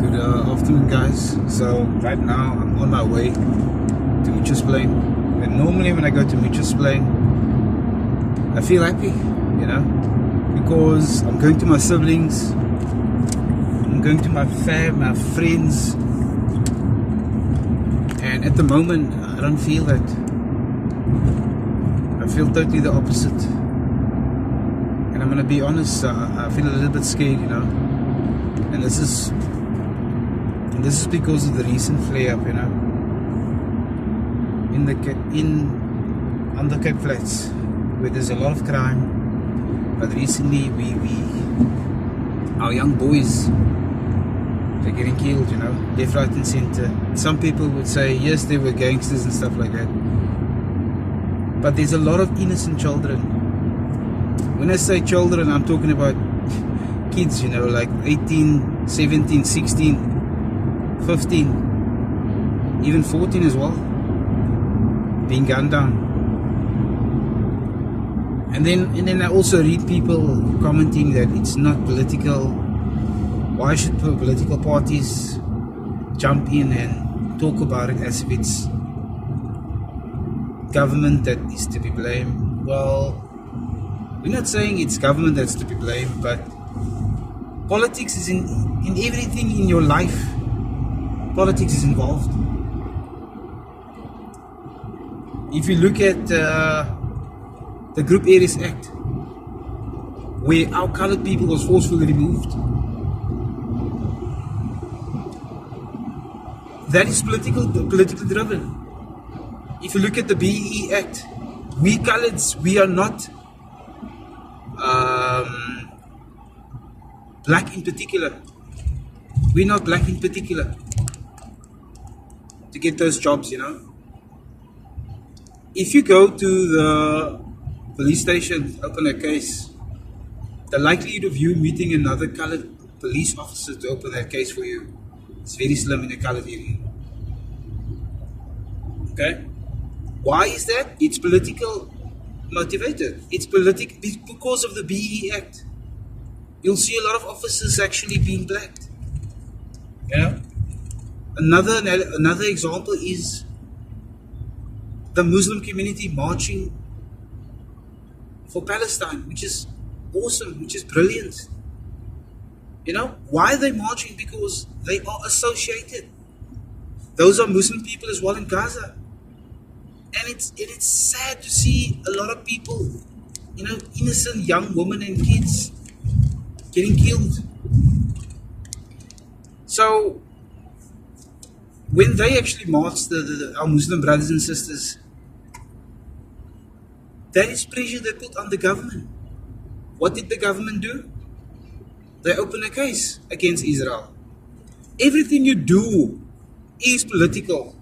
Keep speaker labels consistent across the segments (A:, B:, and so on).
A: Good afternoon, guys. So right now I'm on my way to Mitchells Plain, and normally when I go to Mitchells Plain I feel happy, because I'm going to my siblings, I'm going to my friends, and at the moment I don't feel that. I feel totally the opposite, and I'm gonna be honest, I feel a little bit scared, and this is because of the recent flare-up, on the Cape Flats, where there's a lot of crime. But recently, our young boys, they're getting killed, left, right, and center. Some people would say yes, they were gangsters and stuff like that, but there's a lot of innocent children. When I say children, I'm talking about kids, like 18, 17, 16. 15, even 14 as well, being gunned down. And then I also read people commenting that it's not political. Why should political parties jump in and talk about it as if it's government that is to be blamed? Well, we're not saying it's government that's to be blamed, but politics is in everything in your life. Politics is involved. If you look at the Group Areas Act, where our colored people was forcefully removed, that is politically driven. If you look at the BEE Act, we coloreds, we are not black in particular. We're not black in particular to get those jobs, If you go to the police station, open a case, the likelihood of you meeting another colored police officer to open that case for you is very slim in a colored area. Okay? Why is that? It's political motivated. It's because of the BEE Act. You'll see a lot of officers actually being blacked. Another example is the Muslim community marching for Palestine, which is awesome, which is brilliant. Why are they marching? Because they are associated. Those are Muslim people as well in Gaza. And it's sad to see a lot of people, innocent young women and kids getting killed. So when they actually marched, our Muslim brothers and sisters, that is pressure they put on the government. What did the government do? They opened a case against Israel. Everything you do is political.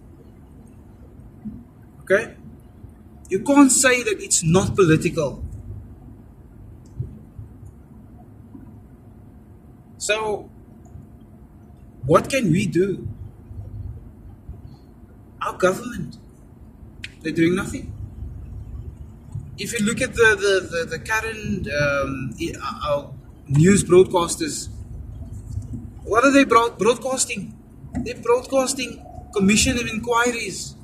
A: Okay? You can't say that it's not political. So, what can we do? Our government, they're doing nothing. If you look at the current our news broadcasters, what are they broadcasting? They're broadcasting commission of inquiries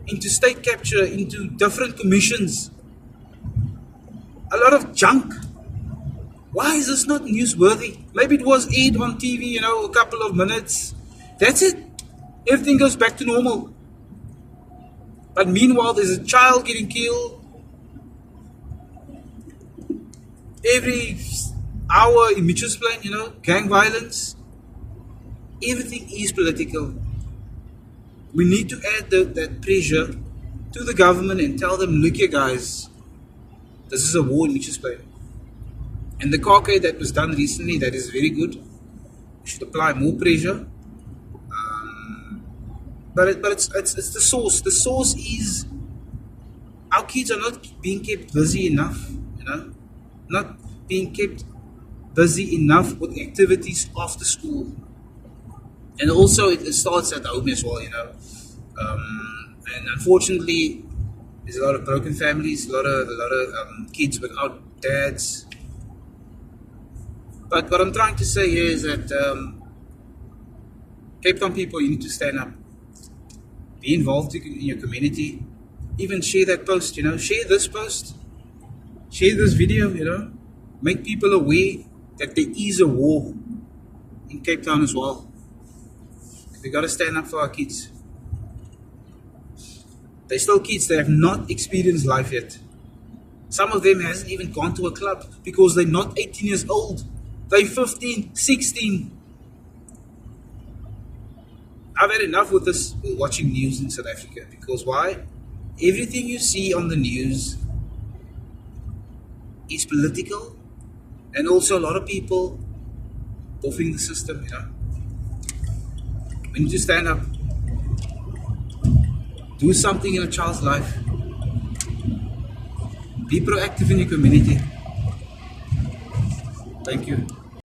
A: into state capture, into different commissions. A lot of junk. Why is this not newsworthy? Maybe it was aired on TV, a couple of minutes. That's it. Everything goes back to normal. But meanwhile, there's a child getting killed every hour in Mitchells Plain, gang violence. Everything is political. We need to add that pressure to the government and tell them, look here guys, this is a war in Mitchells Plain. And the caucus that was done recently, that is very good. We should apply more pressure. But it's the source. The source is our kids are not being kept busy enough, not being kept busy enough with activities after school. And also it starts at home as well, and unfortunately there's a lot of broken families, a lot of kids without dads. But what I'm trying to say here is that Cape Town people, you need to stand up. Be involved in your community. Even share that post, share this post. Share this video, Make people aware that there is a war in Cape Town as well. We got to stand up for our kids. They're still kids. They have not experienced life yet. Some of them hasn't even gone to a club because they're not 18 years old. They're 15, 16. I've had enough with this watching news in South Africa. Because why? Everything you see on the news is political. And also a lot of people buffing the system, We need to stand up. Do something in a child's life. Be proactive in your community. Thank you.